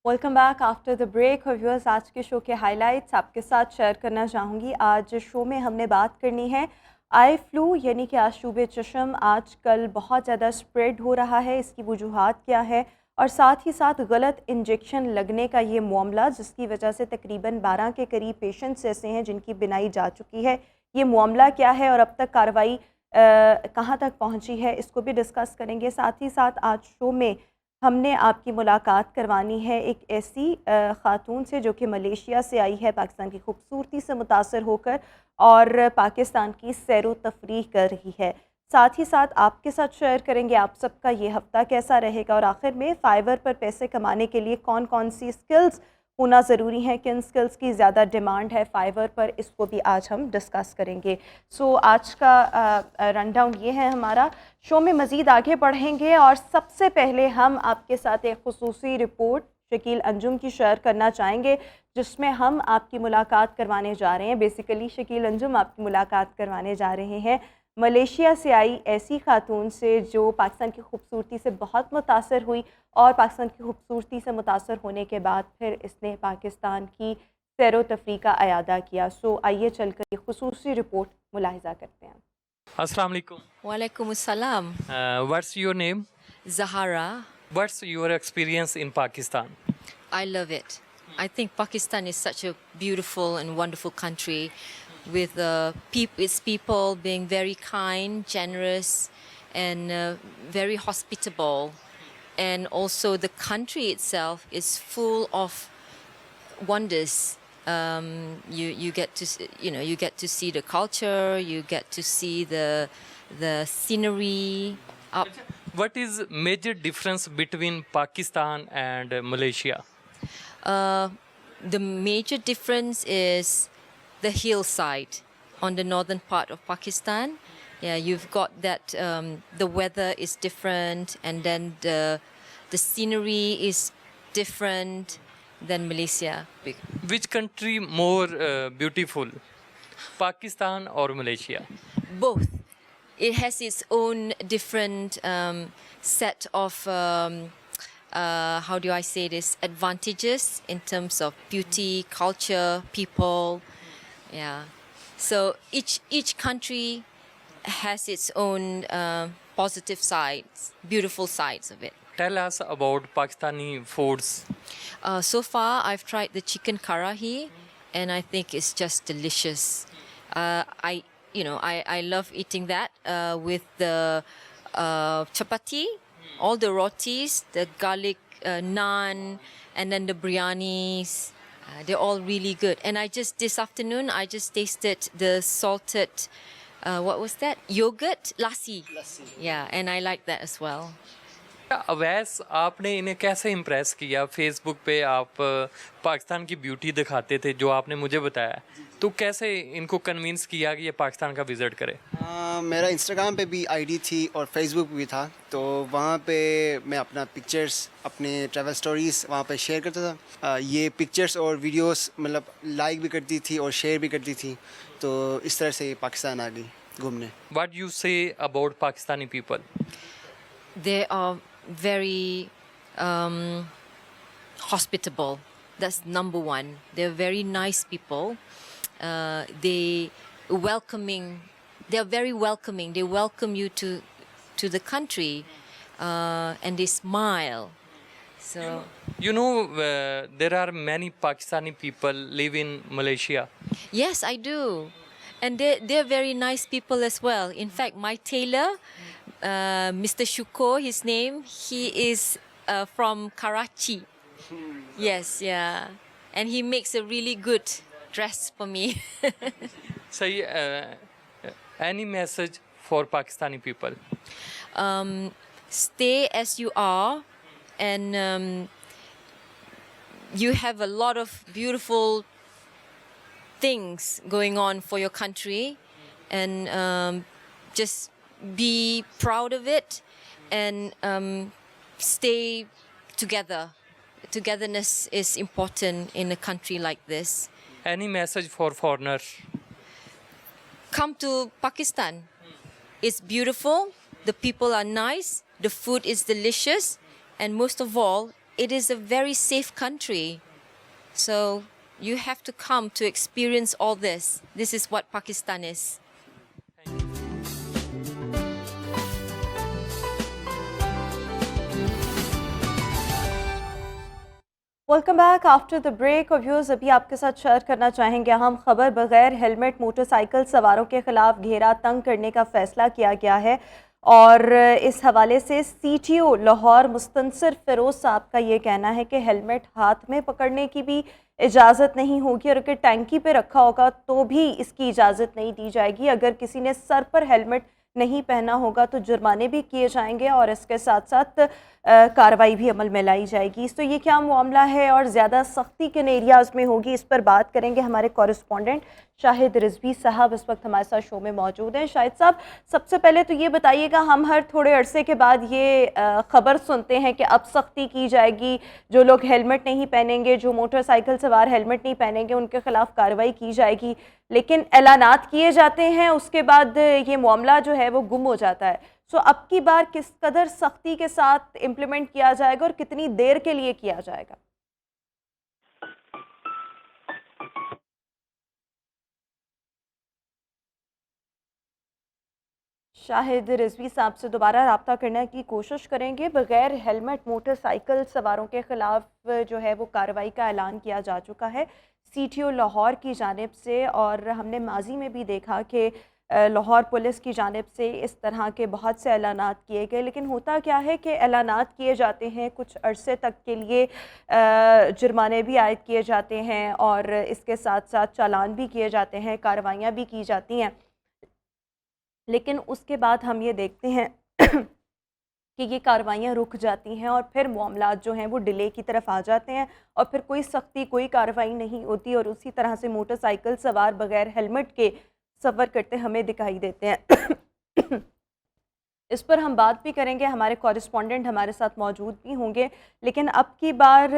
Welcome back after the break. और viewers, आज के शो के हाइलाइट्स आपके साथ शेयर करना चाहूँगी। आज शो में हमने बात करनी है आई फ्लू यानी कि आशूब चशम आजकल बहुत ज़्यादा स्प्रेड हो रहा है, इसकी वजूहात क्या है, और साथ ही साथ गलत इंजेक्शन लगने का ये मामला जिसकी वजह से तकरीबन 12 के करीब पेशेंट्स ऐसे हैं जिनकी बिनाई जा चुकी है। ये मामला क्या है और अब तक कार्रवाई कहाँ तक पहुँची है, इसको भी डिस्कस करेंगे। साथ ही साथ आज शो में हमने आपकी मुलाकात करवानी है एक ऐसी ख़ातून से जो कि मलेशिया से आई है, पाकिस्तान की खूबसूरती से मुतासर होकर, और पाकिस्तान की सैर व तफरीह कर रही है। साथ ही साथ आपके साथ शेयर करेंगे आप सबका ये हफ़्ता कैसा रहेगा, और आखिर में फाइवर पर पैसे कमाने के लिए कौन कौन सी स्किल्स होना ज़रूरी है, किन स्किल्स की ज़्यादा डिमांड है फाइवर पर, इसको भी आज हम डिस्कस करेंगे। सो आज का रन डाउन ये है हमारा। शो में मज़ीद आगे बढ़ेंगे और सबसे पहले हम आपके साथ एक खुसूसी रिपोर्ट शकील अंजुम की शेयर करना चाहेंगे जिसमें हम आपकी मुलाकात करवाने जा रहे हैं। बेसिकली शकील अंजुम आपकी मुलाकात करवाने जा रहे हैं मलेशिया से आई ऐसी खातून से जो पाकिस्तान की खूबसूरती से बहुत मुतासर हुई, और पाकिस्तान की खूबसूरती से मुतासर होने के बाद फिर इसने पाकिस्तान की सैर व तफरीह का अयादा किया। सो आइए चलकर ये खुसूसी रिपोर्ट मुलाहिज़ा करते हैं। Assalamu alaikum. Walaikum assalam. What's your name? Zahara. What's your experience in Pakistan? I love it. I think Pakistan is such a beautiful and wonderful country with its people being very kind, generous, and very hospitable. And also the country itself is full of wonders. You get to you get to see the culture, you get to see the scenery up. What is major difference between Pakistan and Malaysia? The major difference is the hillside on the northern part of Pakistan. Yeah, you've got that the weather is different, and then the scenery is different than Malaysia. Which country more beautiful, Pakistan or Malaysia? Both. It has its own different set of how do I say this, advantages in terms of beauty, culture, people. Yeah. So each country has its own positive sides, beautiful sides of it. Tell us about Pakistani foods. So far, I've tried the chicken karahi, and I think it's just delicious. I love eating that with the chapati, all the rotis, the garlic naan, and then the biryanis. They're all really good. And this afternoon, I just tasted the salted, what was that? Yogurt? Lassi. Yeah, and I like that as well. Awais, आपने इन्हें कैसे impress किया? Facebook पे आप पाकिस्तान की beauty दिखाते थे जो आपने मुझे बताया, तो कैसे इनको कन्विंस किया कि ये पाकिस्तान का विज़िट करे? मेरा इंस्टाग्राम पे भी आईडी थी और फेसबुक भी था, तो वहाँ पे मैं अपना पिक्चर्स, अपने ट्रैवल स्टोरीज़ वहाँ पे शेयर करता था। ये पिक्चर्स और वीडियोस मतलब लाइक भी करती थी और शेयर भी करती थी, तो इस तरह से पाकिस्तान आ गई घूमने। What you say about Pakistani people? They are very hospitable. That's number one. They're very nice people. They're very welcoming. They welcome you to the country, and they smile. So You know, there are many Pakistani people live in Malaysia. yes, I do. And they're very nice people as well. In fact, my tailor, Mr. Shuko, his name, he is from Karachi. Yes, yeah. And he makes a really good dress for me. Say, any message for Pakistani people? Stay as you are, and you have a lot of beautiful things going on for your country, and just be proud of it, and stay together. Togetherness is important in a country like this. Any message for foreigners? Come to Pakistan. It's beautiful, the people are nice, the food is delicious, and most of all, it is a very safe country. So you have to come to experience all this. This is what Pakistan is. Welcome back after the break. और viewers, अभी आपके साथ share करना चाहेंगे अहम खबर। बगैर helmet motorcycle सवारों के खिलाफ घेरा तंग करने का फैसला किया गया है और इस हवाले से CTO लाहौर मुस्तनसिर फ़िरोज़ साहब का ये कहना है कि हेलमेट हाथ में पकड़ने की भी इजाज़त नहीं होगी और अगर टैंकी पे रखा होगा तो भी इसकी इजाज़त नहीं दी जाएगी। अगर किसी ने सर पर हेलमेट नहीं पहना होगा तो जुर्माने भी किए जाएंगे और इसके साथ साथ कार्रवाई भी अमल में लाई जाएगी। तो ये क्या मामला है और ज़्यादा सख्ती किन एरियाज़ में होगी, इस पर बात करेंगे। हमारे कॉरेस्पॉन्डेंट शाहिद रिजवी साहब इस वक्त हमारे साथ शो में मौजूद हैं। शाहिद साहब, सबसे पहले तो ये बताइएगा, हम हर थोड़े अरसे के बाद ये ख़बर सुनते हैं कि अब सख्ती की जाएगी, जो लोग हेलमेट नहीं पहनेंगे, जो मोटरसाइकिल सवार हेलमेट नहीं पहनेंगे, उनके खिलाफ कार्रवाई की जाएगी, लेकिन ऐलानात किए जाते हैं, उसके बाद ये मामला जो है वो गुम हो जाता है। सो अब की बार किस कदर सख्ती के साथ इम्प्लीमेंट किया जाएगा और कितनी देर के लिए किया जाएगा? शाहिद रिजवी साहब से दोबारा रब्ता करने की कोशिश करेंगे। बगैर हेलमेट मोटरसाइकिल सवारों के ख़िलाफ़ जो है वो कार्रवाई का ऐलान किया जा चुका है CTO लाहौर की जानिब से, और हमने माजी में भी देखा कि लाहौर पुलिस की जानिब से इस तरह के बहुत से ऐलानात किए गए। लेकिन होता क्या है कि ऐलानात किए जाते हैं, कुछ अरसे तक के लिए जुर्माने भी आयद किए जाते हैं और इसके साथ साथ चालान भी किए जाते हैं, कार्रवाइयाँ भी की जाती हैं, लेकिन उसके बाद हम ये देखते हैं कि ये कार्रवाइयाँ रुक जाती हैं और फिर मामलात जो हैं वो डिले की तरफ आ जाते हैं और फिर कोई सख्ती, कोई कार्रवाई नहीं होती और उसी तरह से मोटरसाइकिल सवार बगैर हेलमेट के सफ़र करते हमें दिखाई देते हैं। इस पर हम बात भी करेंगे, हमारे कॉरेस्पॉन्डेंट हमारे साथ मौजूद भी होंगे। लेकिन अब की बार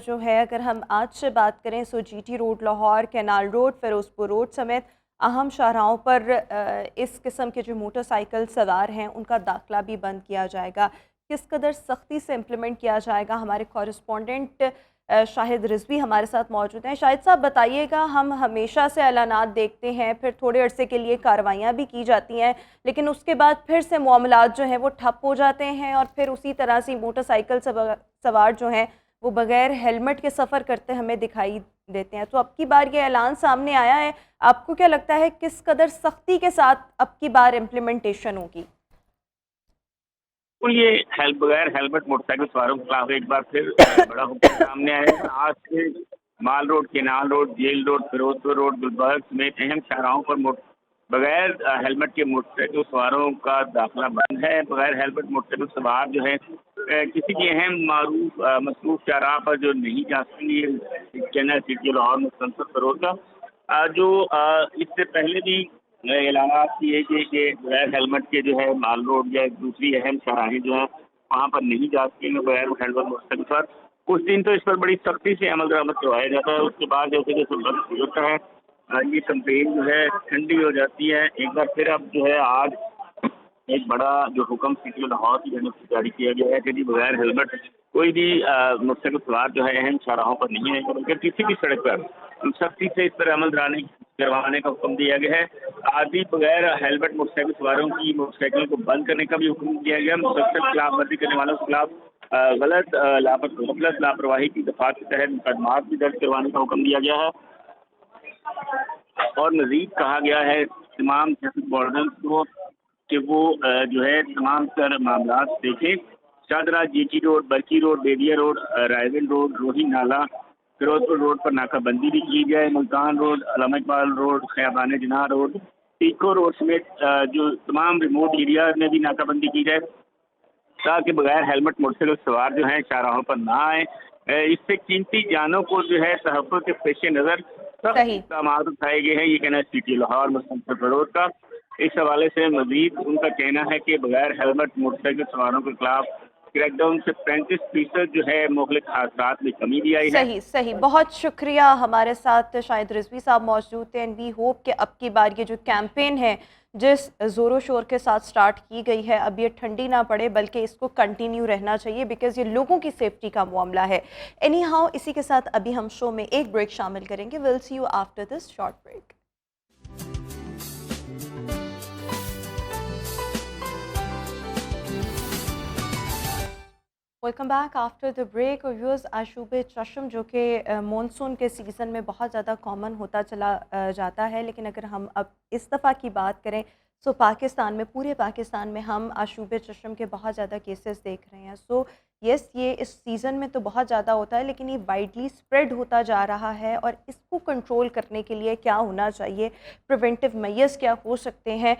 जो है, अगर हम आज से बात करें तो GT road Lahore, canal road, Firozpur road समेत अहम शाहराहों पर इस किस्म के जो मोटरसाइकिल सवार हैं उनका दाखिला भी बंद किया जाएगा। किस कदर सख्ती से इम्प्लीमेंट किया जाएगा, हमारे कॉरेस्पॉन्डेंट शाहिद रिजवी हमारे साथ मौजूद हैं। शाहिद साहब, बताइएगा, हम हमेशा से ऐलानात देखते हैं, फिर थोड़े अरसे के लिए कार्रवाइयाँ भी की जाती हैं, लेकिन उसके बाद फिर से मामलात जो हैं वो ठप हो जाते हैं और फिर उसी तरह से मोटरसाइकिल सवार जो हैं वो बगैर हेलमेट के सफ़र करते हमें दिखाई देते हैं। तो अब की बार ये ऐलान सामने आया है, आपको क्या लगता है किस कदर सख्ती के साथ अब की बार इम्प्लीमेंटेशन होगी? ये बगैर हेलमेट मोटरसाइकिल सवारों के खिलाफ एक बार फिर बड़ा हुक्म सामने आया है। आज से Mall Road, Canal Road, Jail Road, Ferozepur Road, Gulberg समेत अहम शाहराहों पर बगैर हेलमेट के मोटरसाइकिल सवारों का दाखिला बंद है। बगैर हेलमेट मोटरसाइकिल सवार जो है किसी भी अहम मसरूफ शाहराह पर जो नहीं जा सकेंगे। चैनल CTO लाहौर मुस्तनसिर फ़िरोज़ का जो इससे पहले भी ऐलानात किए कि बगैर हेलमेट के जो है माल रोड या दूसरी अहम शाहराहें जो हैं वहाँ पर नहीं जा सकेंगे बगैर हेलमेट मोटरसाइकिल पर। कुछ दिन तो इस पर बड़ी सख्ती से अमल दरामद करवाया जाता है, उसके बाद जैसे जैसे वक्त होता है ये कंपेन जो है ठंडी हो जाती है। एक बार फिर अब जो है आज एक बड़ा जो हुक्म CTO लाहौर की जानिब से जारी किया गया है कि जी बगैर हेलमेट कोई भी मोटरसाइकिल सवार जो है अहम शाहराहों पर नहीं है, बल्कि किसी भी सड़क पर सख्ती से इस पर अमल करवाने का हुक्म दिया गया है। आज भी बगैर हेलमेट मोटरसाइकिल सवारों की मोटरसाइकिल को बंद करने का भी हुक्म दिया गया। मुसलसल खिलाफवर्जी करने वालों के खिलाफ गलत लापरवाही की दफात के तहत मुकदमात भी दर्ज करवाने का हुक्म दिया गया है और मजीद कहा गया है तमाम ट्रैफिक वार्डन को कि वो जो है तमाम तर मामला देखें। शादरा, GT रोड, बरकी रोड, बेदिया रोड, रायविल रोड, रोही नाला, फिरोजपुर रोड पर नाकाबंदी भी की जाए। मुल्तान रोड, अल्लामा इकबाल रोड, खयाबान जिनाह रोड, टीको रोड समेत जो तमाम रिमोट एरिया में भी नाकाबंदी की जाए ताकि बगैर हेलमेट मोटरसाइकिल सवार जो हैं शाहराहों पर ना आए। इससे कीमती जानों को जो है तहफ़्फ़ुज़ के पेश नज़र सख्त इक़दाम उठाए गए हैं। ये कहना है CTO लाहौर मुस्तनसिर फ़िरोज़ का। इस हवाले से मजीद उनका कहना है कि बगैर हेलमेट मोटरसाइकिल सवारों के खिलाफ क्रैकडाउन से 35% जो है मुख्तलिफ हादसात में कमी भी आई है। सही, बहुत शुक्रिया। हमारे साथ शाहिद रिजवी साहब मौजूद थे एंड वी होप कि अब की बार ये जो कैंपेन है जिस ज़ोरों शोर के साथ स्टार्ट की गई है, अब ये ठंडी ना पड़े बल्कि इसको कंटिन्यू रहना चाहिए, बिकॉज़ ये लोगों की सेफ्टी का मामला है। एनी हाउ, इसी के साथ अभी हम शो में एक ब्रेक शामिल करेंगे। Will see you after this short break. Welcome back after the break. और व्यूअर्स, आशूब चश्म जो कि मानसून के सीज़न में बहुत ज़्यादा कॉमन होता चला जाता है, लेकिन अगर हम अब इस दफ़ा की बात करें सो पाकिस्तान में, पूरे पाकिस्तान में हम आशूब चश्म के बहुत ज़्यादा केसेस देख रहे हैं। सो यस, ये इस सीज़न में तो बहुत ज़्यादा होता है, लेकिन ये वाइडली स्प्रेड होता जा रहा है। और इसको कंट्रोल करने के लिए क्या होना चाहिए, प्रिवेंटिव मेजर्स क्या हो सकते हैं,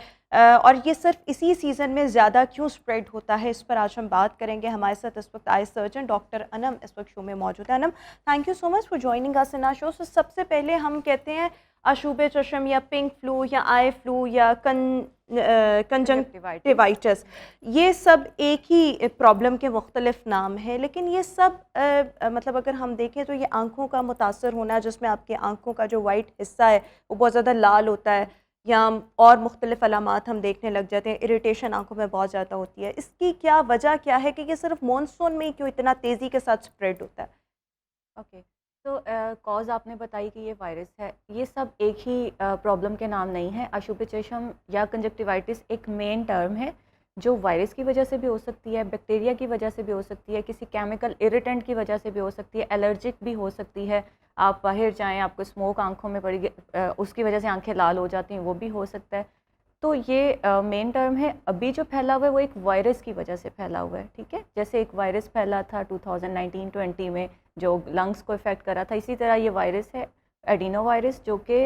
और ये सिर्फ इसी सीज़न में ज़्यादा क्यों स्प्रेड होता है, इस पर आज हम बात करेंगे। हमारे साथ इस वक्त आई सर्जन डॉक्टर अनम इस वक्त शो में मौजूद है। Anam, thank you so much for joining us in our show. So सबसे पहले हम कहते हैं आशूब चश्म या पिंक फ्लू या आई फ्लू या कंजंक्टिवाइटिस, ये सब एक ही प्रॉब्लम के मुख्तलिफ नाम हैं, लेकिन ये सब मतलब अगर हम देखें तो ये आँखों का मुतासर होना, जिसमें आपके आँखों का जो वाइट हिस्सा है वो बहुत ज़्यादा लाल होता है, या और मुख्तलिफ अलामात हम देखने लग जाते हैं, इरिटेशन आंखों में बहुत ज़्यादा होती है। इसकी क्या वजह क्या है कि ये सिर्फ मानसून में ही क्यों इतना तेज़ी के साथ स्प्रेड होता है? ओके, तो कॉज आपने बताई कि ये वायरस है, ये सब एक ही प्रॉब्लम के नाम नहीं है। आशूब चश्म या कंजक्टिवाइटिस एक मेन टर्म है जो वायरस की वजह से भी हो सकती है, बैक्टीरिया की वजह से भी हो सकती है, किसी केमिकल इरिटेंट की वजह से भी हो सकती है, एलर्जिक भी हो सकती है। आप बाहर जाएं, आपको स्मोक आंखों में पड़ी, उसकी वजह से आंखें लाल हो जाती हैं, वो भी हो सकता है। तो ये मेन टर्म है। अभी जो फैला हुआ है वो एक वायरस की वजह से फैला हुआ है, ठीक है। जैसे एक वायरस फैला था 2019-20 में जो लंग्स को इफ़ेक्ट करा था, इसी तरह ये वायरस है एडिनो वायरस, जो कि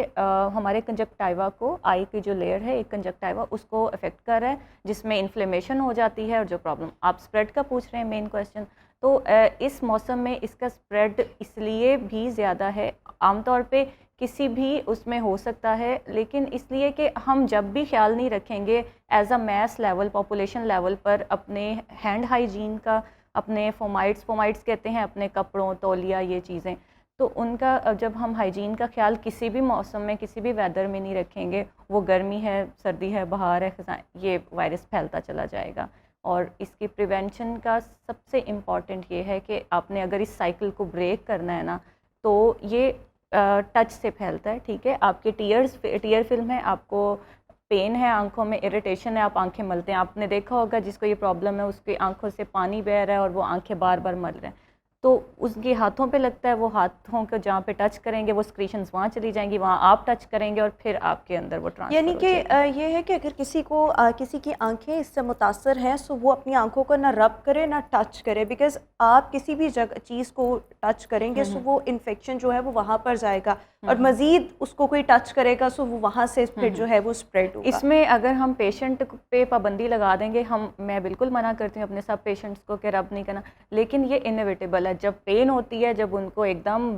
हमारे कंजक्टाइवा को, आई की जो लेयर है एक कंजक्टाइवा, उसको अफेक्ट कर रहा है, जिसमें इन्फ्लेमेशन हो जाती है। और जो प्रॉब्लम आप स्प्रेड का पूछ रहे हैं मेन क्वेश्चन, तो इस मौसम में इसका स्प्रेड इसलिए भी ज़्यादा है। आमतौर पे किसी भी उसमें हो सकता है, लेकिन इसलिए कि हम जब भी ख्याल नहीं रखेंगे as a mass level, population level पर अपने हैंड हाइजीन का, अपने फोमाइट्स कहते हैं अपने कपड़ों, तौलिया, ये चीज़ें, तो उनका जब हम हाइजीन का ख्याल किसी भी मौसम में, किसी भी वेदर में नहीं रखेंगे, वो गर्मी है, सर्दी है, बहार है, खज़ां, ये वायरस फैलता चला जाएगा। और इसकी प्रिवेंशन का सबसे इम्पॉर्टेंट ये है कि आपने अगर इस साइकिल को ब्रेक करना है ना, तो ये टच से फैलता है, ठीक है। आपके टीयर फिल्म है, आपको पेन है आंखों में, इरिटेशन है, आप आंखें मलते हैं, आपने देखा होगा जिसको ये प्रॉब्लम है उसकी आंखों से पानी बह रहा है और वो आंखें बार बार मल रहे हैं, तो उसके हाथों पे लगता है, वो हाथों को जहाँ पे टच करेंगे वो स्क्रीशंस वहाँ चली जाएंगी, वहाँ आप टच करेंगे और फिर आपके अंदर वो ट्रांसफर यानी कि ये है कि अगर किसी को किसी की आंखें इससे मुतासर हैं, सो वो अपनी आंखों को ना रब करे ना टच करे, बिकॉज आप किसी भी जगह चीज़ को टच करेंगे सो वो इन्फेक्शन जो है वो वहाँ पर जाएगा, और मज़ीद उसको कोई टच करेगा सो वो वहाँ से फिर जो है वो स्प्रेड होगा। इसमें अगर हम पेशेंट पे पाबंदी लगा देंगे, मैं बिल्कुल मना करती हूँ अपने सब पेशेंट्स को कि रब नहीं करना, लेकिन ये इनएविटेबल है। जब पेन होती है, जब उनको एकदम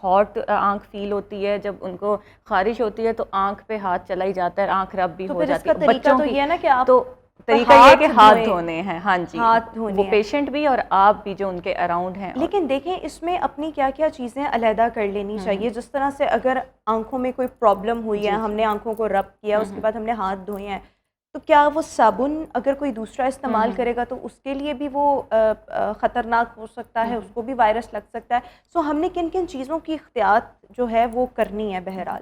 हॉट आंख फील होती है, जब उनको खारिश होती है, तो आंख पे हाथ चला ही जाता है, आंख रब भी हो जाती है। बच्चों तो ये है ना कि आप तो तरीका ये है कि हाथ धोने हैं, हाँ जी, हाथ धोने, वो पेशेंट भी और आप भी जो उनके अराउंड हैं। लेकिन देखें, इसमें अपनी क्या क्या चीज़ें अलहदा कर लेनी चाहिए। जिस तरह से अगर आंखों में कोई प्रॉब्लम हुई है, हमने आंखों को रब किया, उसके बाद हमने हाथ धोए हैं, तो क्या वो साबुन अगर कोई दूसरा इस्तेमाल करेगा तो उसके लिए भी वो ख़तरनाक हो सकता है, उसको भी वायरस लग सकता है। सो हमने किन किन चीज़ों की एहतियात जो है वो करनी है? बहरहाल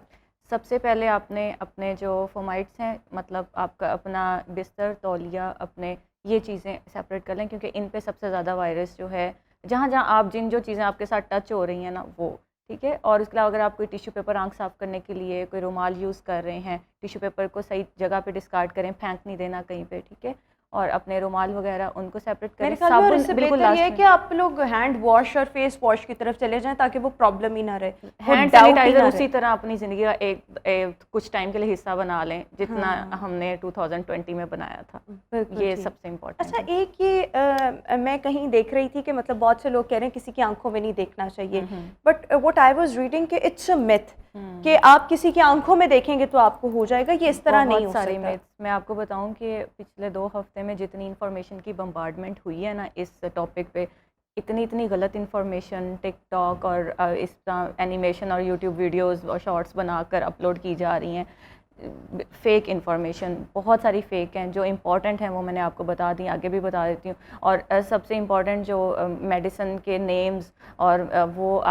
सबसे पहले आपने अपने जो फोमाइट्स हैं, मतलब आपका अपना बिस्तर, तौलिया, अपने ये चीज़ें सेपरेट कर लें, क्योंकि इन पे सबसे ज़्यादा वायरस जो है, जहाँ जहाँ आप जो चीज़ें आपके साथ टच हो रही हैं ना, वो ठीक है। और उसके अलावा अगर आप कोई टिश्यू पेपर आंख साफ़ करने के लिए कोई रुमाल यूज़ कर रहे हैं, टिश्यू पेपर को सही जगह पे डिस्कार्ड करें, फेंक नहीं देना कहीं पे, ठीक है। और अपने रुमाल वगैरह उनको सेपरेट करें। साबुन बिल्कुल ये है कि आप लोग हैंड वॉश और फेस वॉश की तरफ चले जाएं ताकि वो प्रॉब्लम ही ना रहे। हैंड सैनिटाइजर उसी तरह अपनी ज़िंदगी का एक कुछ टाइम के लिए हिस्सा बना लें, जितना हमने 2020 में बनाया था, ये सबसे इम्पोर्टेंट। अच्छा, एक ये मैं कहीं देख रही थी कि मतलब बहुत से लोग कह रहे हैं किसी की आंखों में नहीं देखना चाहिए, but what I was reading कि इट्स अ मिथ कि आप किसी की आंखों में देखेंगे तो आपको हो जाएगा, ये इस तरह नहीं हो सकता। मैं आपको बताऊं कि पिछले 2 हफ्ते में जितनी इन्फॉर्मेशन की बम्बार्डमेंट हुई है ना इस टॉपिक पे, इतनी गलत इन्फॉर्मेशन टिकटॉक और इस एनिमेशन और यूट्यूब वीडियोस और शॉर्ट्स बनाकर अपलोड की जा रही हैं, فیک انفارمیشن بہت ساری فیک ہیں. جو امپورٹنٹ ہیں وہ میں نے آپ کو بتا دی, آگے بھی بتا دیتی ہوں. اور سب سے امپورٹنٹ جو میڈیسن کے نیمز اور وہ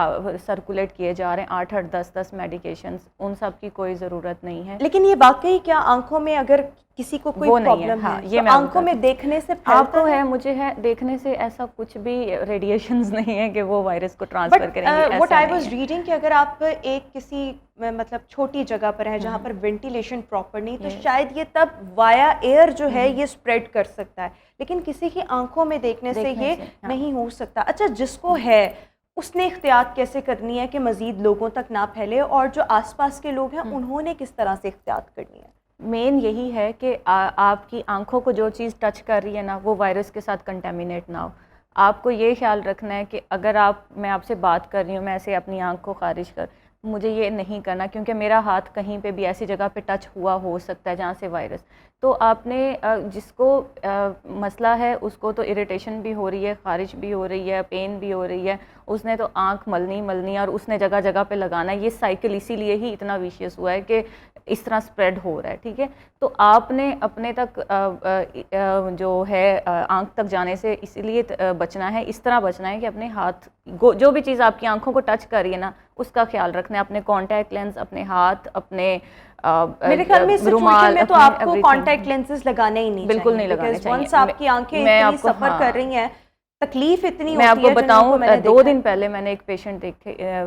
سرکولیٹ کیے جا رہے ہیں 8-8 10-10 میڈیکیشنز, ان سب کی کوئی ضرورت نہیں ہے. لیکن یہ واقعی کیا آنکھوں میں اگر کسی کو کوئی وہ نہیں ہے. پرابلم ہاں, ہے یہ تو میں آنکھوں میں دیکھنے سے آپ کو پھیلتا ہے, مجھے ہے, دیکھنے سے ایسا کچھ بھی ریڈیشنز نہیں ہے کہ وہ وائرس کو ٹرانسفر کریں گے. وٹ آئی واز ریڈنگ کہ اگر آپ ایک کسی مطلب چھوٹی جگہ پر ہیں جہاں پر وینٹیلیشن پراپر نہیں, تو شاید یہ تب وایا ایئر جو ہے یہ اسپریڈ کر سکتا ہے, لیکن کسی کی آنکھوں میں دیکھنے سے یہ نہیں ہو سکتا. اچھا, جس کو ہے اس نے احتیاط کیسے کرنی ہے کہ مزید لوگوں تک نہ پھیلے, اور جو آس پاس کے لوگ ہیں انہوں نے کس طرح سے احتیاط کرنی ہے؟ مین یہی ہے کہ آپ کی آنکھوں کو جو چیز ٹچ کر رہی ہے نا وہ وائرس کے ساتھ کنٹامینیٹ نہ ہو. آپ کو یہ خیال رکھنا ہے کہ اگر میں آپ سے بات کر رہی ہوں, میں ایسے اپنی آنکھ کو خارج مجھے یہ نہیں کرنا, کیونکہ میرا ہاتھ کہیں پہ بھی ایسی جگہ پہ ٹچ ہوا ہو سکتا ہے جہاں سے وائرس. تو آپ نے جس کو مسئلہ ہے اس کو تو اریٹیشن بھی ہو رہی ہے, خارج بھی ہو رہی ہے, پین بھی ہو رہی ہے, اس نے تو آنکھ ملنی اور اس نے جگہ جگہ پہ لگانا ہے. یہ سائیکل اسی لیے ہی اتنا ویشیس ہوا ہے کہ اس طرح سپریڈ ہو رہا ہے. ٹھیک ہے, تو آپ نے اپنے تک جو ہے آنکھ تک جانے سے اسی لیے بچنا ہے, اس طرح بچنا ہے کہ اپنے ہاتھ جو بھی چیز آپ کی آنکھوں کو چ کر رہی ہے نا اس کا خیال رکھنا ہے. اپنے کانٹیکٹ لینس, اپنے ہاتھ, اپنے میرے خیال میں اس سچویشن میں تو آپ کو کانٹیکٹ لینسز لگانے ہی نہیں چاہیے, بالکل نہیں لگانے چاہیے. ونس آپ کی آنکھیں اتنی سفر کر رہی ہیں, تکلیف اتنی ہوتی ہے. میں آپ کو بتاؤں, 2 دن پہلے میں نے ایک پیشنٹ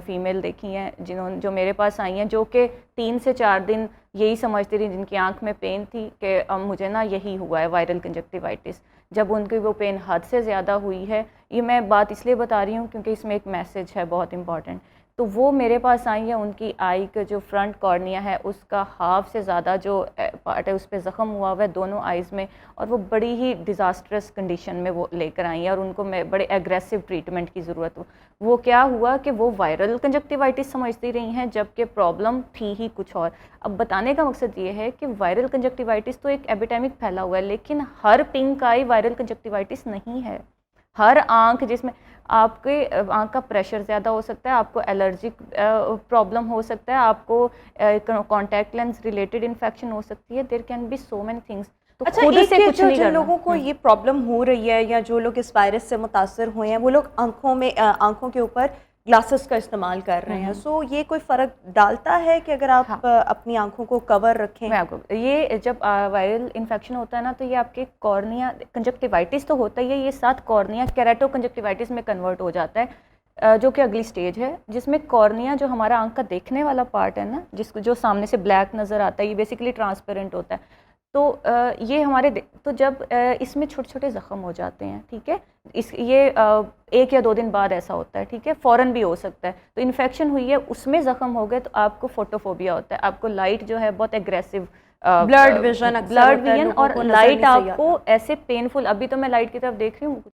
فیمیل دیکھی ہیں جو میرے پاس آئی ہیں, جو کہ 3 سے 4 دن یہی سمجھتی رہی, جن کی آنکھ میں پین تھی کہ مجھے نا یہی ہوا ہے وائرل کنجکٹیوائٹس. جب ان کی وہ پین حد سے زیادہ ہوئی ہے, یہ میں بات اس لیے بتا رہی ہوں کیونکہ اس میں ایک میسج ہے بہت امپورٹنٹ. تو وہ میرے پاس آئی ہیں, ان کی آئی کا جو فرنٹ کارنیا ہے اس کا ہاف سے زیادہ جو پارٹ ہے اس پہ زخم ہوا ہوا ہے دونوں آئیز میں, اور وہ بڑی ہی ڈیزاسٹرس کنڈیشن میں وہ لے کر آئی ہیں, اور ان کو بڑے ایگریسو ٹریٹمنٹ کی ضرورت ہو. وہ کیا ہوا کہ وہ وائرل کنجکٹیوائٹس سمجھتی رہی ہیں جبکہ پرابلم تھی ہی کچھ اور. اب بتانے کا مقصد یہ ہے کہ وائرل کنجکٹیوائٹس تو ایک ایپیڈیمک پھیلا ہوا ہے, لیکن ہر پنک آئی وائرل کنجکٹیوائٹس نہیں ہے. ہر آنکھ جس میں آپ کے آنکھ کا پریشر زیادہ ہو سکتا ہے, آپ کو الرجک پرابلم ہو سکتا ہے, آپ کو کانٹیکٹ لینس ریلیٹڈ انفیکشن ہو سکتی ہے. There can be so many things. اچھا, جن لوگوں کو یہ پرابلم ہو رہی ہے یا جو لوگ اس وائرس سے متاثر ہوئے ہیں, وہ لوگ آنکھوں کے اوپر گلاسز کا استعمال کر رہے ہیں, سو یہ کوئی فرق ڈالتا ہے کہ اگر آپ اپنی آنکھوں کو کور رکھیں؟ میں آپ کو یہ جب وائرل انفیکشن ہوتا ہے نا تو یہ آپ کے کارنیا کنجکٹیوائٹس تو ہوتا ہی ہے, یہ ساتھ کارنیا کیراٹو کنجکٹیوائٹس میں کنورٹ ہو جاتا ہے, جو کہ اگلی سٹیج ہے, جس میں کارنیا جو ہمارا آنکھ کا دیکھنے والا پارٹ ہے نا, جو سامنے سے بلیک نظر آتا ہے, یہ بیسیکلی ٹرانسپیرنٹ ہوتا ہے. تو یہ ہمارے تو جب اس میں چھوٹے چھوٹے زخم ہو جاتے ہیں, ٹھیک ہے, یہ 1 یا 2 دن بعد ایسا ہوتا ہے, ٹھیک ہے, فوراً بھی ہو سکتا ہے. تو انفیکشن ہوئی ہے, اس میں زخم ہو گئے تو آپ کو فوٹوفوبیا ہوتا ہے, آپ کو لائٹ جو ہے بہت ایگریسو بلڈ ویژن اور لائٹ آپ کو ایسے پینفل, ابھی تو میں لائٹ کی طرف دیکھ رہی ہوں